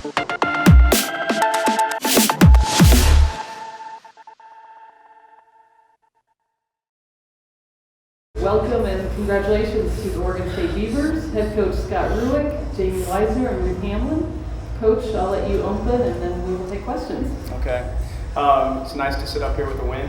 Welcome and congratulations to the Oregon State Beavers, head coach Scott Rueck, Jamie Weisner, and Ruth Hamblin. Coach, I'll let you open and then we will take questions. Okay. It's nice to sit up here with a win.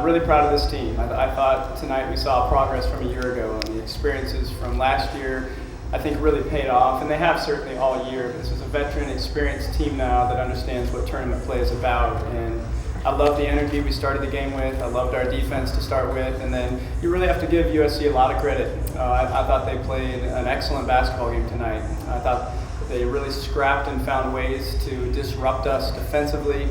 Really proud of this team. I thought tonight we saw progress from a year ago, and the experiences from last year I think really paid off, and they have certainly all year. This is a veteran, experienced team now that understands what tournament play is about, and I love the energy we started the game with. I loved our defense to start with, and then you really have to give USC a lot of credit. I thought they played an excellent basketball game tonight. I thought they really scrapped and found ways to disrupt us defensively,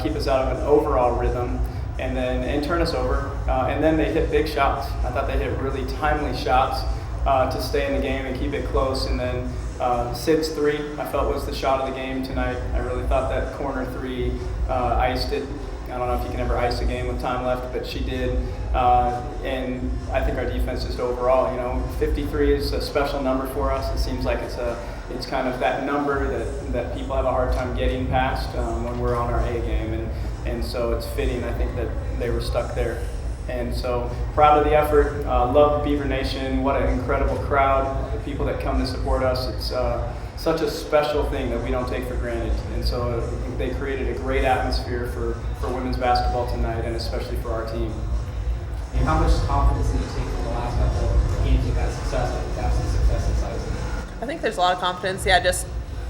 keep us out of an overall rhythm, and turn us over. And then they hit big shots. I thought they hit really timely shots to stay in the game and keep it close. And then Sid's three, I felt, was the shot of the game tonight. I really thought that corner three iced it. I don't know if you can ever ice a game with time left, but she did. And I think our defense just overall, 53 is a special number for us. It seems like it's kind of that number that people have a hard time getting past when we're on our A game. And so it's fitting, I think, that they were stuck there. And so proud of the effort. Love Beaver Nation. What an incredible crowd, the people that come to support us. It's such a special thing that we don't take for granted. And so I think they created a great atmosphere for women's basketball tonight, and especially for our team. And how much confidence did you take from the last couple of games you've had success with? Have some success inside? I think there's a lot of confidence. Yeah, just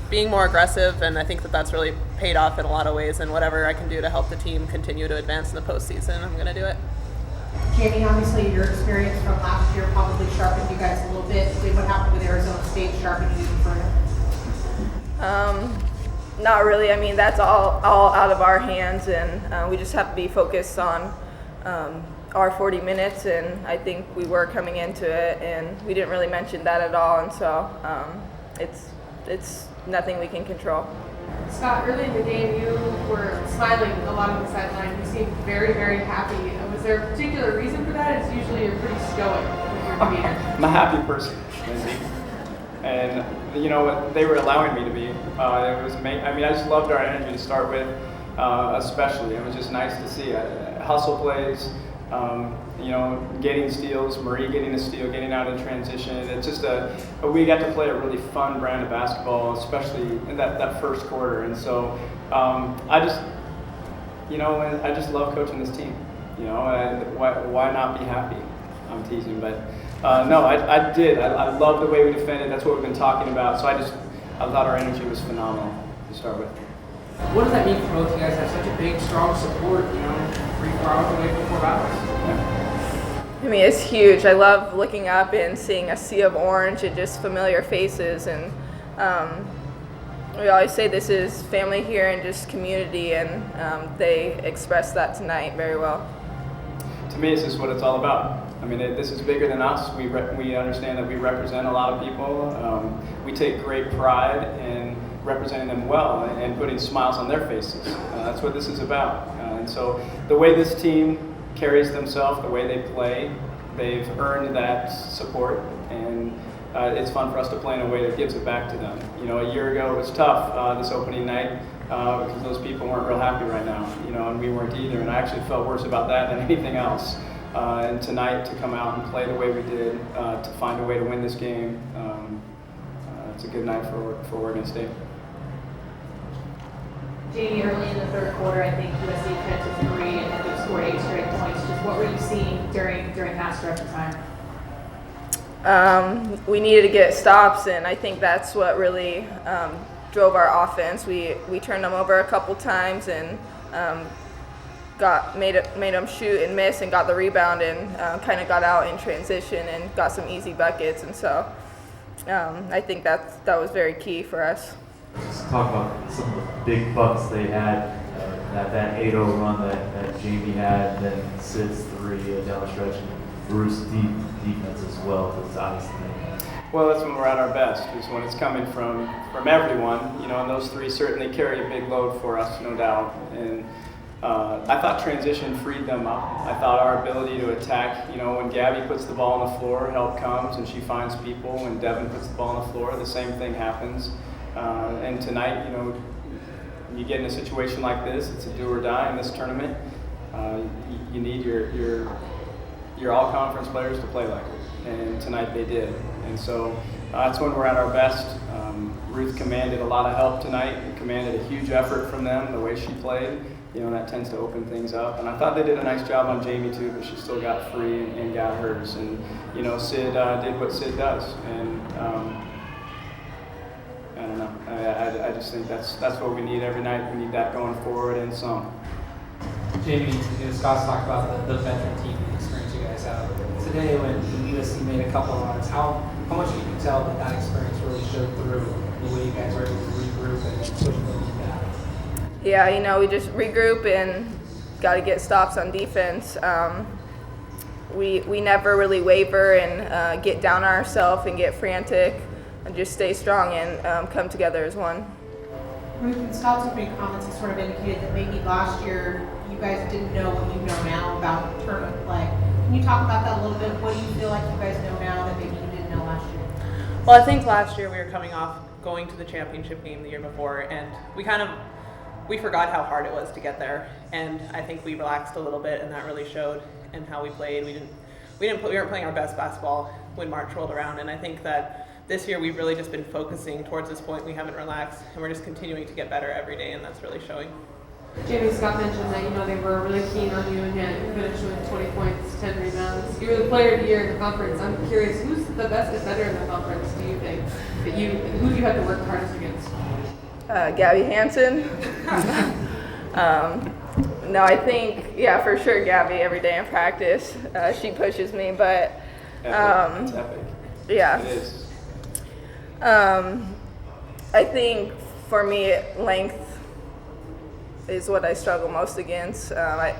being more aggressive, and I think that's really paid off in a lot of ways. And whatever I can do to help the team continue to advance in the postseason, I'm going to do it. Jamie, obviously your experience from last year probably sharpened you guys a little bit. Did what happened with Arizona State sharpen you even further? Not really. I mean, that's all out of our hands, and we just have to be focused on our 40 minutes, and I think we were coming into it, and we didn't really mention that at all, and so it's nothing we can control. Scott, early in the game, you were smiling a lot on the sideline. You seemed very, very happy. Was there a particular reason for that? It's usually you're pretty stoic with your demeanor. I'm a happy person, Lindsay. And they were allowing me to be. I just loved our energy to start with, especially. It was just nice to see hustle plays, getting steals, Marie getting a steal, getting out in transition. It's just we got to play a really fun brand of basketball, especially in that first quarter. And so I just love coaching this team. And why not be happy? I'm teasing, but no, I did. I love the way we defended. That's what we've been talking about. So I thought our energy was phenomenal to start with. What does that mean for both you guys? Have such a big, strong support, 3-4 hours away from 4 hours? Yeah. I mean, it's huge. I love looking up and seeing a sea of orange and just familiar faces, and we always say this is family here and just community, and they expressed that tonight very well. To me, this is what it's all about. I mean, this is bigger than us. We understand that we represent a lot of people. We take great pride in representing them well and putting smiles on their faces. That's what this is about. And so the way this team carries themselves, the way they play, they've earned that support, and it's fun for us to play in a way that gives it back to them. A year ago it was tough, this opening night, because those people weren't real happy right now, and we weren't either, and I actually felt worse about that than anything else. And tonight, to come out and play the way we did, to find a way to win this game, it's a good night for Oregon State. Jamie, early in the third quarter, I think USC cut to 3 and then they scored 8 straight points. Just what were you seeing during that stretch of time? We needed to get stops, and I think that's what really drove our offense. We turned them over a couple times and made them shoot and miss and got the rebound and kind of got out in transition and got some easy buckets, and so I think that was very key for us. Just talk about some of the big bucks they had, that 8-0 run that Jamie had, then Sid's 3 down the stretch, and Ruth's defense as well to the honest thing. Well, that's when we're at our best, is when it's coming from everyone, and those 3 certainly carry a big load for us, no doubt. And I thought transition freed them up. I thought our ability to attack, when Gabby puts the ball on the floor, help comes and she finds people. When Devin puts the ball on the floor, the same thing happens. And tonight, you get in a situation like this, it's a do or die in this tournament. You need your all-conference players to play like it, and tonight they did. And so that's when we're at our best. Ruth commanded a lot of help tonight, commanded a huge effort from them, the way she played. That tends to open things up. And I thought they did a nice job on Jamie too, but she still got free and got hers. And, Sid did what Sid does. And I don't know. I just think that's what we need every night. We need that going forward and some. Jamie, Scott's talked about the veteran team experience you guys have. Today, when USC made a couple of runs, how much you can tell that experience really showed through the way you guys were able to regroup and push the lead back? Yeah, we just regroup and got to get stops on defense. We never really waver and get down on ourselves and get frantic, and just stay strong and come together as one. Ruth, in Scott's opening comments, he sort of indicated that maybe last year you guys didn't know what you know now about tournament play. Can you talk about that a little bit? What do you feel like you guys know now that maybe you didn't know last year? Well, I think last year we were coming off going to the championship game the year before, and we forgot how hard it was to get there, and I think we relaxed a little bit, and that really showed in how we played. We weren't playing our best basketball when March rolled around, and I think that this year we've really just been focusing towards this point. We haven't relaxed, and we're just continuing to get better every day, and that's really showing. Jamie, Scott mentioned that they were really keen on you, and yet you finished with 20 points, 10 rebounds. You were the player of the year in the conference. I'm curious, who's the best defender in the conference? Do you think who you had to work hardest against? Gabby Hansen. No, I think, for sure Gabby every day in practice. She pushes me, but It's epic. yeah. It is. I think for me, length is what I struggle most against. I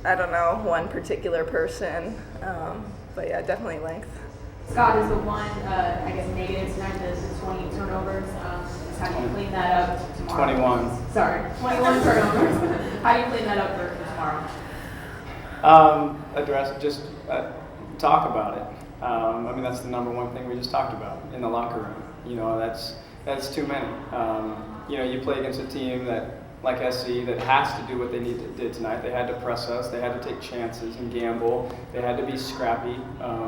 don't know one particular person, but yeah, definitely length. Scott, is the one, negative tonight, the 20 turnovers. How do you clean that up tomorrow? 21. Sorry, 21 turnovers. How do you clean that up for tomorrow? Address it, just talk about it. That's the number one thing we just talked about in the locker room. That's too many. You play against a team that, like SC, that has to do what they did tonight. They had to press us. They had to take chances and gamble. They had to be scrappy.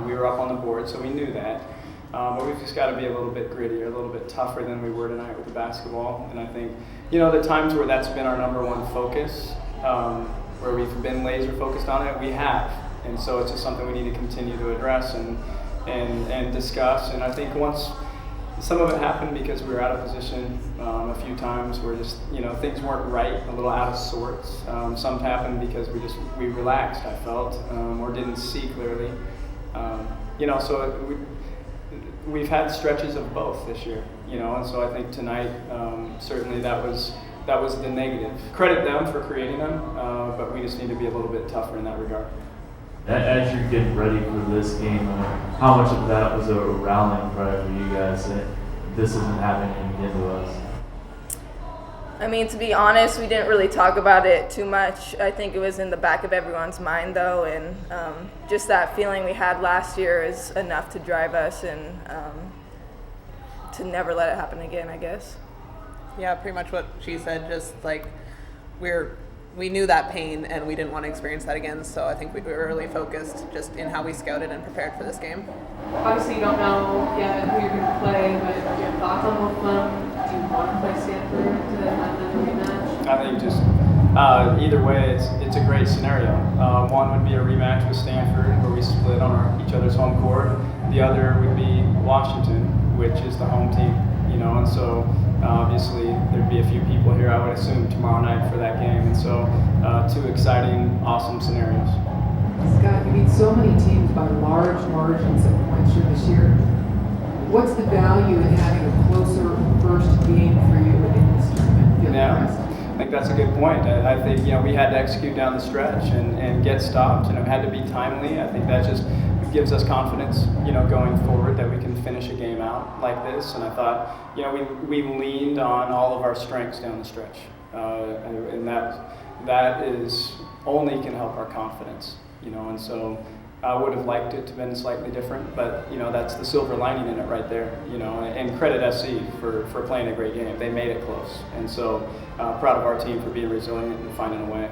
We were up on the board, so we knew that. But we've just got to be a little bit grittier, a little bit tougher than we were tonight with the basketball. And I think, the times where that's been our number one focus, where we've been laser focused on it, we have. And so it's just something we need to continue to address and discuss. And I think once some of it happened because we were out of position a few times where just, things weren't right, a little out of sorts. Some happened because we relaxed, I felt, or didn't see clearly. So we've had stretches of both this year, and so I think tonight, certainly that was the negative. Credit them for creating them, but we just need to be a little bit tougher in that regard. As you're getting ready for this game, how much of that was a rallying cry for you guys that this isn't happening again to us? To be honest, we didn't really talk about it too much. I think it was in the back of everyone's mind, though, and just that feeling we had last year is enough to drive us and to never let it happen again, I guess. Yeah, pretty much what she said, just like we knew that pain and we didn't want to experience that again, so I think we were really focused just in how we scouted and prepared for this game. Obviously, you don't know yet who you're going to play, but do you have thoughts on both of them? Do you want to play Stanford to have them rematch? I think just either way, it's a great scenario. One would be a rematch with Stanford, where we split on each other's home court. The other would be Washington, which is the home team. And so obviously there'd be a few people here, I would assume, tomorrow night for that game. And so two exciting, awesome scenarios. Scott, you beat so many teams by large margins at points here this year. What's the value in having a closer first game for you in this tournament? I think that's a good point. I think we had to execute down the stretch and get stopped, and it had to be timely. I think that just gives us confidence, going forward that we can finish a game out like this. And I thought, we leaned on all of our strengths down the stretch, and that is only can help our confidence, you know, and so I would have liked it to have been slightly different, but, you know, that's the silver lining in it right there, you know, and credit SC for playing a great game. They made it close, and so proud of our team for being resilient and finding a way.